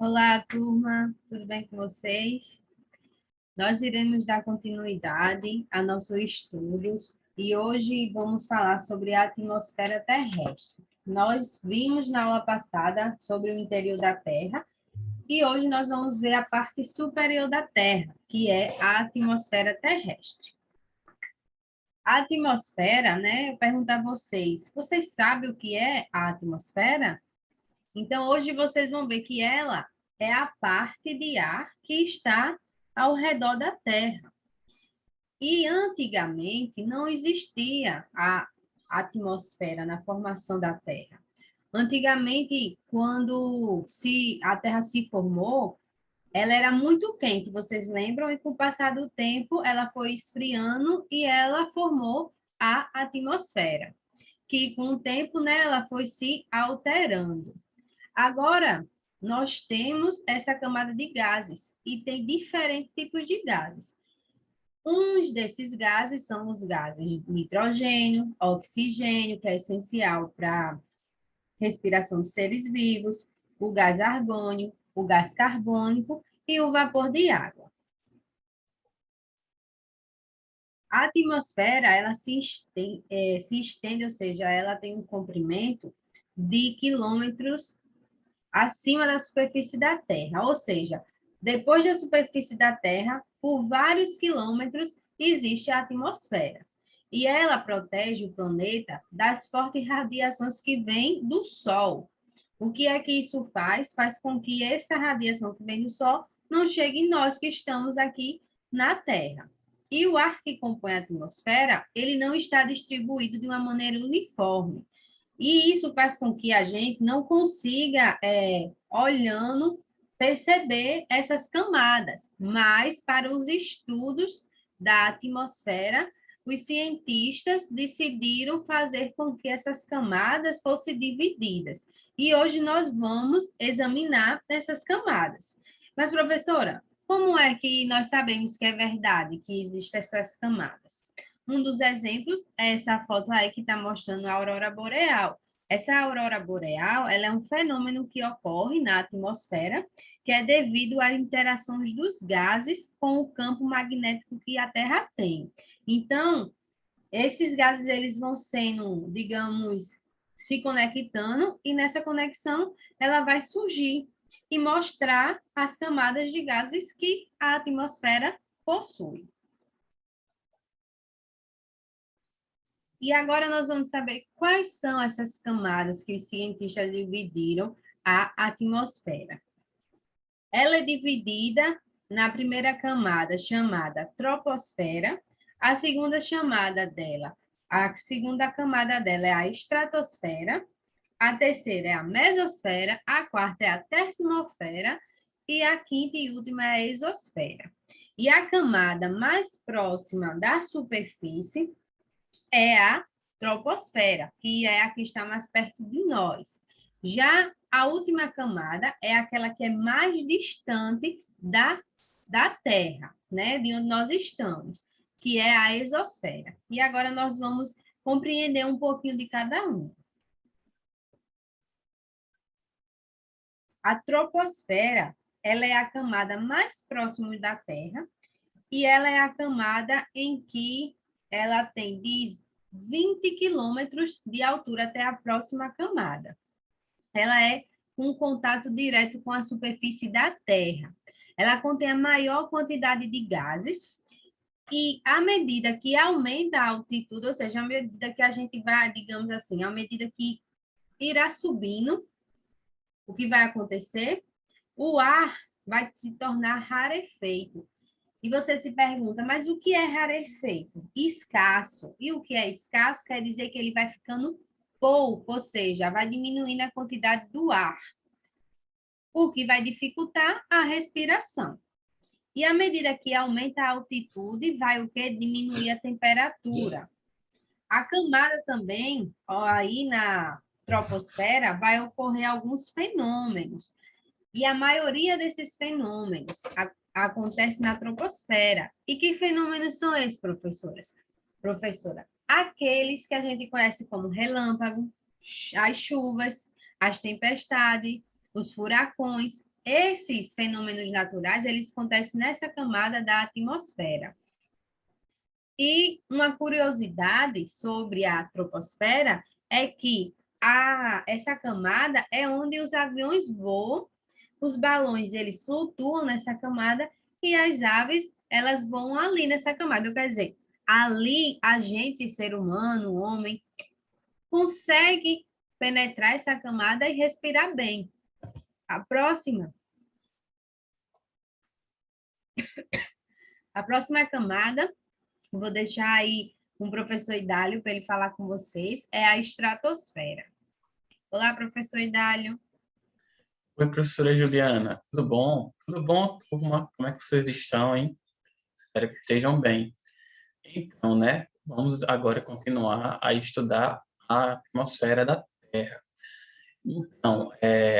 Olá, turma, tudo bem com vocês? Nós iremos dar continuidade a nossos estudos e hoje vamos falar sobre a atmosfera terrestre. Nós vimos na aula passada sobre o interior da Terra e hoje nós vamos ver a parte superior da Terra, que é a atmosfera terrestre. A atmosfera, né? Eu pergunto a vocês sabem o que é a atmosfera? Então, hoje vocês vão ver que ela é a parte de ar que está ao redor da Terra. E antigamente não existia a atmosfera na formação da Terra. Antigamente, quando a Terra se formou, ela era muito quente, vocês lembram? E com o passar do tempo, ela foi esfriando e ela formou a atmosfera, que com o tempo, né, ela foi se alterando. Agora, nós temos essa camada de gases e tem diferentes tipos de gases. Uns desses gases são os gases de nitrogênio, oxigênio, que é essencial para a respiração de seres vivos, o gás argônio, o gás carbônico e o vapor de água. A atmosfera, ela se estende, ou seja, ela tem um comprimento de quilômetros acima da superfície da Terra, ou seja, depois da superfície da Terra, por vários quilômetros, existe a atmosfera. E ela protege o planeta das fortes radiações que vêm do Sol. O que é que isso faz? Faz com que essa radiação que vem do Sol não chegue em nós que estamos aqui na Terra. E o ar que compõe a atmosfera, ele não está distribuído de uma maneira uniforme. E isso faz com que a gente não consiga, olhando, perceber essas camadas. Mas, para os estudos da atmosfera, os cientistas decidiram fazer com que essas camadas fossem divididas. E hoje nós vamos examinar essas camadas. Mas, professora, como é que nós sabemos que é verdade que existem essas camadas? Um dos exemplos é essa foto aí que está mostrando a aurora boreal. Essa aurora boreal, ela é um fenômeno que ocorre na atmosfera, que é devido às interações dos gases com o campo magnético que a Terra tem. Então, esses gases eles vão sendo, digamos, se conectando e nessa conexão ela vai surgir e mostrar as camadas de gases que a atmosfera possui. E agora nós vamos saber quais são essas camadas que os cientistas dividiram a atmosfera. Ela é dividida na primeira camada, chamada troposfera, a segunda camada dela é a estratosfera, a terceira é a mesosfera, a quarta é a termosfera e a quinta e última é a exosfera. E a camada mais próxima da superfície é a troposfera, que é a que está mais perto de nós. Já a última camada é aquela que é mais distante da Terra, né, de onde nós estamos, que é a exosfera. E agora nós vamos compreender um pouquinho de cada um. A troposfera, ela é a camada mais próxima da Terra e ela é a camada em que ela tem de 20 quilômetros de altura até a próxima camada. Ela é um contato direto com a superfície da Terra. Ela contém a maior quantidade de gases e à medida que aumenta a altitude, ou seja, à medida que a gente vai, digamos assim, à medida que irá subindo, o que vai acontecer? O ar vai se tornar rarefeito. E você se pergunta, mas o que é rarefeito? Escasso. E o que é escasso quer dizer que ele vai ficando pouco, ou seja, vai diminuindo a quantidade do ar, o que vai dificultar a respiração. E à medida que aumenta a altitude, vai o que? Diminuir a temperatura. A camada também, ó, aí na troposfera, vai ocorrer alguns fenômenos. E a maioria desses fenômenos acontece na troposfera. E que fenômenos são esses, professoras? Professora, aqueles que a gente conhece como relâmpago, as chuvas, as tempestades, os furacões, Esses fenômenos naturais, eles acontecem nessa camada da atmosfera. E uma curiosidade sobre a troposfera é que essa camada é onde os aviões voam, os balões eles flutuam nessa camada e as aves elas voam ali nessa camada. Quer dizer, ali a gente, ser humano, homem, consegue penetrar essa camada e respirar bem. A próxima. A próxima camada, vou deixar aí com o professor Idálio para ele falar com vocês, é a estratosfera. Olá, professor Idálio. Oi, professora Juliana. Tudo bom? Tudo bom, turma? Como é que vocês estão, hein? Espero que estejam bem. Então, né, vamos agora continuar a estudar a atmosfera da Terra. Então,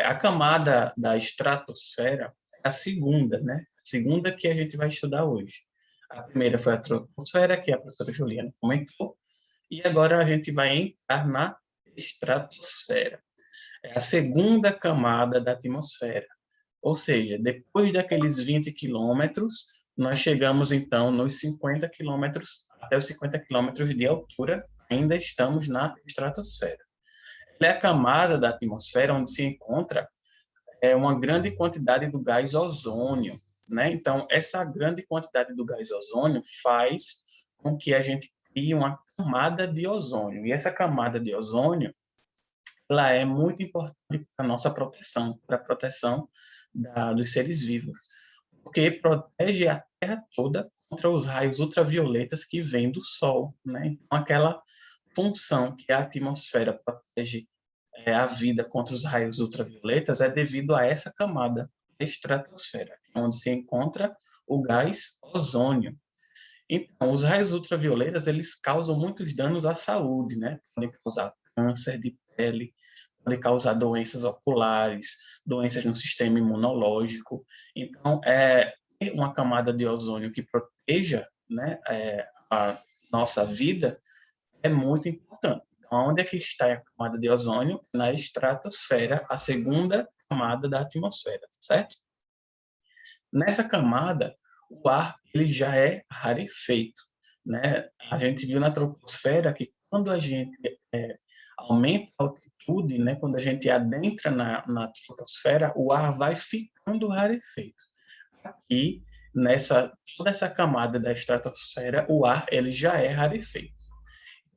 a camada da estratosfera é a segunda, né? A segunda que a gente vai estudar hoje. A primeira foi a troposfera, que a professora Juliana comentou, e agora a gente vai entrar na estratosfera. É a segunda camada da atmosfera. Ou seja, depois daqueles 20 quilômetros, nós chegamos então nos 50 quilômetros, até os 50 quilômetros de altura, ainda estamos na estratosfera. Ela é a camada da atmosfera onde se encontra uma grande quantidade do gás ozônio, né? Então, essa grande quantidade do gás ozônio faz com que a gente crie uma camada de ozônio. E essa camada de ozônio, ela é muito importante para a nossa proteção, para a proteção dos seres vivos, porque protege a Terra toda contra os raios ultravioletas que vêm do Sol, né? Então, aquela função que a atmosfera protege a vida contra os raios ultravioletas é devido a essa camada, a estratosfera, onde se encontra o gás ozônio. Então, os raios ultravioletas, eles causam muitos danos à saúde, né? Podem causar câncer de pele, podem causar doenças oculares, doenças no sistema imunológico. Então, ter uma camada de ozônio que proteja, né, a nossa vida é muito importante. Então, onde é que está a camada de ozônio? Na estratosfera, a segunda camada da atmosfera, certo? Nessa camada, o ar ele já é rarefeito, né? A gente viu na troposfera que quando a gente aumenta a altitude, né, quando a gente adentra na troposfera, o ar vai ficando rarefeito. Aqui, toda essa camada da estratosfera, o ar ele já é rarefeito.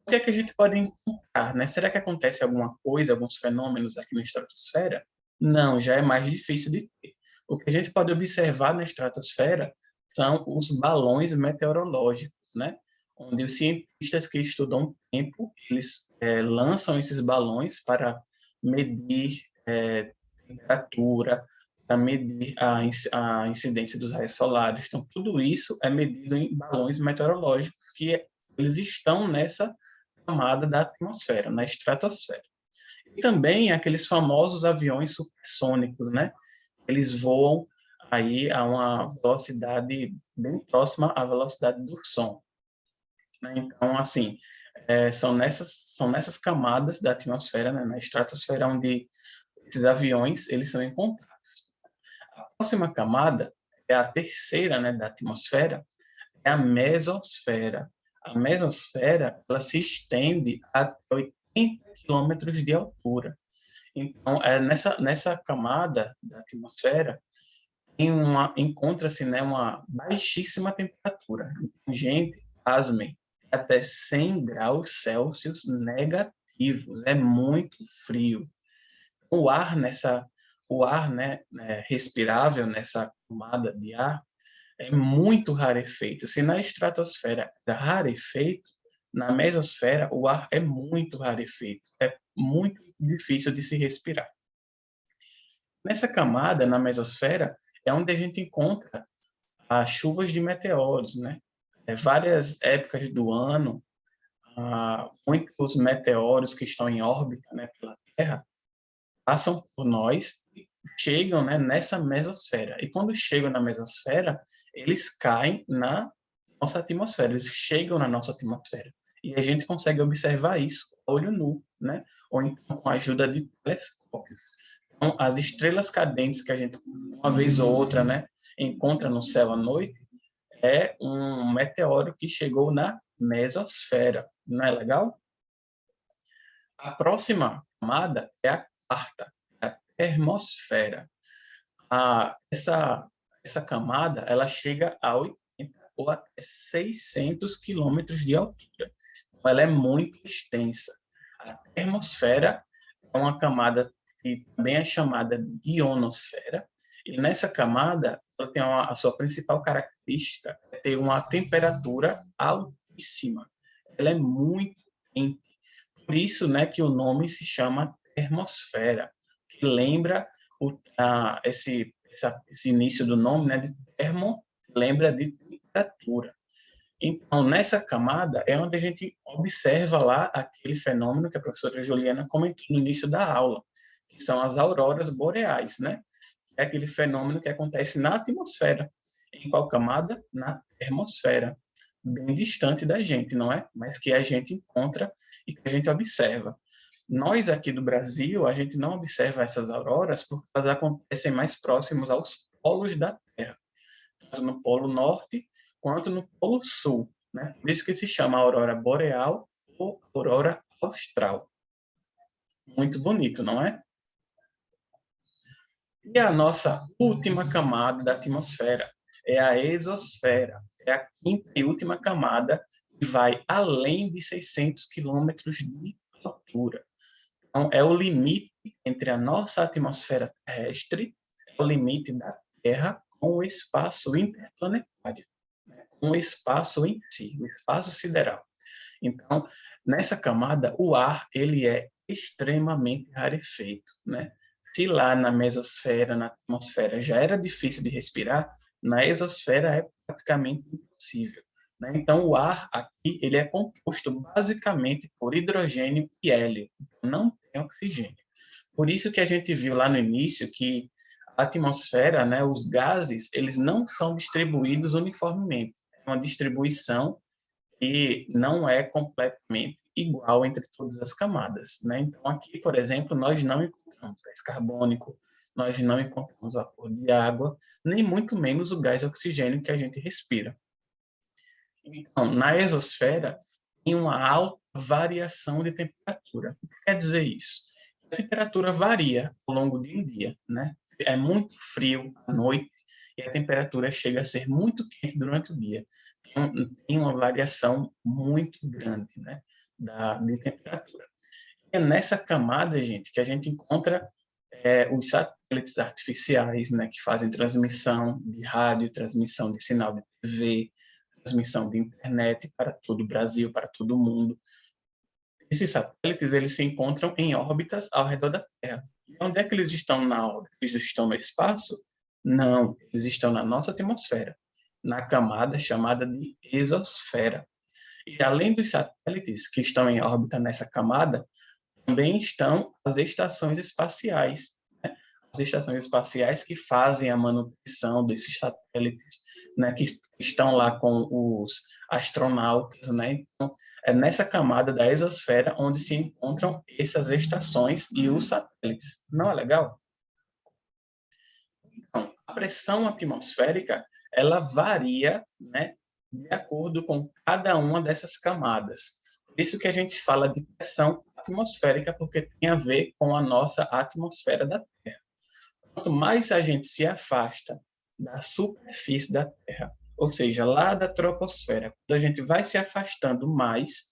O que é que a gente pode encontrar, né? Será que acontece alguma coisa, alguns fenômenos aqui na estratosfera? Não, já é mais difícil de ter. O que a gente pode observar na estratosfera são os balões meteorológicos, né? Onde os cientistas que estudam o tempo, eles lançam esses balões para medir temperatura, para medir a incidência dos raios solares. Então, tudo isso é medido em balões meteorológicos que eles estão nessa camada da atmosfera, na estratosfera. E também aqueles famosos aviões supersônicos, né? Eles voam aí a uma velocidade bem próxima à velocidade do som. Né? Então, assim, são nessas camadas da atmosfera, né? Na estratosfera, onde esses aviões eles são encontrados. A próxima camada é a terceira, né, da atmosfera, é a mesosfera. A mesosfera ela se estende até 80 quilômetros de altura. Então, nessa camada da atmosfera encontra-se, né, uma baixíssima temperatura. Então, gente, pasmem, até 100 graus Celsius negativos. É muito frio. O ar, né, respirável nessa camada de ar é muito rarefeito. Se na estratosfera é rarefeito, na mesosfera o ar é muito rarefeito. É muito difícil de se respirar. Nessa camada, na mesosfera, é onde a gente encontra as chuvas de meteoros, né? Várias épocas do ano, muitos meteoros que estão em órbita, né, pela Terra, passam por nós e chegam, né, nessa mesosfera. E quando chegam na mesosfera, eles caem na nossa atmosfera, eles chegam na nossa atmosfera. E a gente consegue observar isso a olho nu, né? Ou então com a ajuda de telescópios. Então, as estrelas cadentes que a gente, com uma vez ou outra, né, encontra no céu à noite, é um meteoro que chegou na mesosfera. Não é legal? A próxima camada é a quarta, a termosfera. Essa camada ela chega a 80 ou até 600 quilômetros de altura. Então, ela é muito extensa. A termosfera é uma camada que também é chamada de ionosfera, e nessa camada ela tem a sua principal característica é ter uma temperatura altíssima. Ela é muito quente. Por isso, né, que o nome se chama termosfera, que lembra esse início do nome, né, de termo, lembra de temperatura. Então, nessa camada é onde a gente observa lá aquele fenômeno que a professora Juliana comentou no início da aula, que são as auroras boreais, né? É aquele fenômeno que acontece na atmosfera. Em qual camada? Na termosfera. Bem distante da gente, não é? Mas que a gente encontra e que a gente observa. Nós aqui do Brasil, a gente não observa essas auroras porque elas acontecem mais próximos aos polos da Terra, tanto no Polo Norte quanto no Polo Sul, né? Por isso que se chama aurora boreal ou aurora austral. Muito bonito, não é? E a nossa última camada da atmosfera é a exosfera. É a quinta e última camada que vai além de 600 quilômetros de altura. Então, é o limite entre a nossa atmosfera terrestre, é o limite da Terra com o espaço interplanetário, né? Com o espaço em si, o espaço sideral. Então, nessa camada, o ar ele é extremamente rarefeito, né? Se lá na mesosfera, na atmosfera, já era difícil de respirar, na exosfera é praticamente impossível, né? Então, o ar aqui ele é composto basicamente por hidrogênio e hélio, não tem oxigênio. Por isso que a gente viu lá no início que a atmosfera, né, os gases, eles não são distribuídos uniformemente. É uma distribuição e não é completamente igual entre todas as camadas, né? Então, aqui, por exemplo, nós não encontramos gás carbônico, nós não encontramos vapor de água, nem muito menos o gás oxigênio que a gente respira. Então, na exosfera, tem uma alta variação de temperatura. O que quer dizer isso? A temperatura varia ao longo de um dia, né? É muito frio à noite e a temperatura chega a ser muito quente durante o dia. Então, tem uma variação muito grande, né, de temperatura. É nessa camada, gente, que a gente encontra os satélites artificiais, né, que fazem transmissão de rádio, transmissão de sinal de TV, transmissão de internet para todo o Brasil, para todo o mundo. Esses satélites eles se encontram em órbitas ao redor da Terra. E onde é que eles estão na órbita? Eles estão no espaço? Não, eles estão na nossa atmosfera, na camada chamada de exosfera. E além dos satélites que estão em órbita nessa camada, também estão as estações espaciais, né? As estações espaciais que fazem a manutenção desses satélites, né? Que estão lá com os astronautas, né? Então, é nessa camada da exosfera onde se encontram essas estações e os satélites. Não é legal? Então, a pressão atmosférica, ela varia, né, de acordo com cada uma dessas camadas. Por isso que a gente fala de pressão atmosférica, porque tem a ver com a nossa atmosfera da Terra. Quanto mais a gente se afasta da superfície da Terra, ou seja, lá da troposfera, quando a gente vai se afastando mais,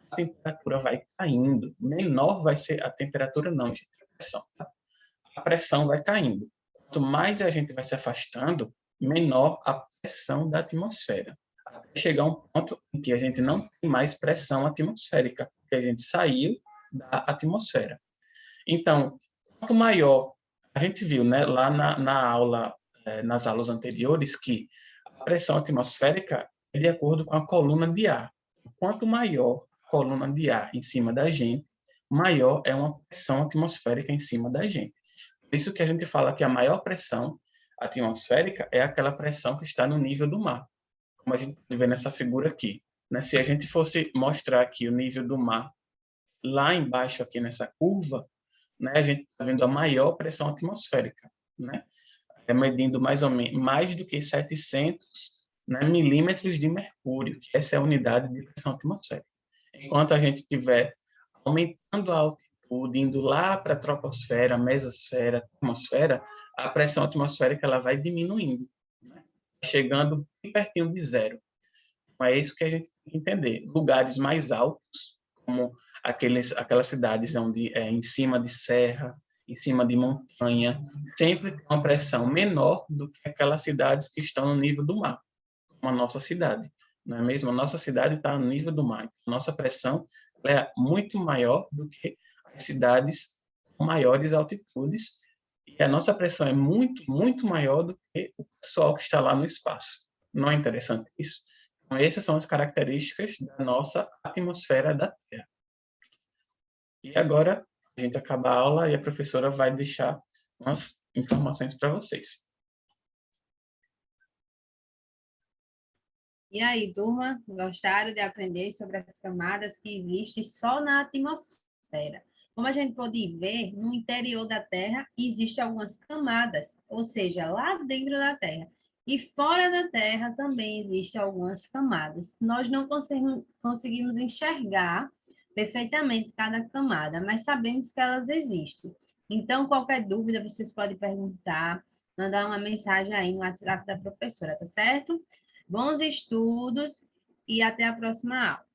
a temperatura vai caindo. Menor vai ser a temperatura, não, gente, a pressão. A pressão vai caindo. Quanto mais a gente vai se afastando, menor a pressão da atmosfera. Até chegar a um ponto em que a gente não tem mais pressão atmosférica, porque a gente saiu da atmosfera. Então, quanto maior, a gente viu, né, lá na aula, nas aulas anteriores, que a pressão atmosférica é de acordo com a coluna de ar. Quanto maior a coluna de ar em cima da gente, maior é uma pressão atmosférica em cima da gente. Por isso que a gente fala que a maior pressão atmosférica é aquela pressão que está no nível do mar, como a gente vê nessa figura aqui, né? Se a gente fosse mostrar aqui o nível do mar lá embaixo aqui nessa curva, né, a gente está vendo a maior pressão atmosférica, né? medindo mais ou menos mais do que 700, né, milímetros de mercúrio, que essa é a unidade de pressão atmosférica. Enquanto a gente estiver aumentando a altitude, indo lá para a troposfera, mesosfera, atmosfera, a pressão atmosférica ela vai diminuindo, né, chegando bem pertinho de zero. Então, é isso que a gente tem que entender. Lugares mais altos, como aquelas cidades onde é em cima de serra, em cima de montanha, sempre tem uma pressão menor do que aquelas cidades que estão no nível do mar, como a nossa cidade. Não é mesmo? A nossa cidade está no nível do mar. Nossa pressão é muito maior do que as cidades com maiores altitudes, e a nossa pressão é muito, muito maior do que o pessoal que está lá no espaço. Não é interessante isso? Então, essas são as características da nossa atmosfera da Terra. E agora, a gente acaba a aula e a professora vai deixar umas informações para vocês. E aí, turma, gostaram de aprender sobre as camadas que existem só na atmosfera? Como a gente pode ver, no interior da Terra existem algumas camadas, ou seja, lá dentro da Terra. E fora da Terra também existem algumas camadas. Nós não conseguimos enxergar perfeitamente cada camada, mas sabemos que elas existem. Então, qualquer dúvida, vocês podem perguntar, mandar uma mensagem aí no WhatsApp da professora, tá certo? Bons estudos e até a próxima aula.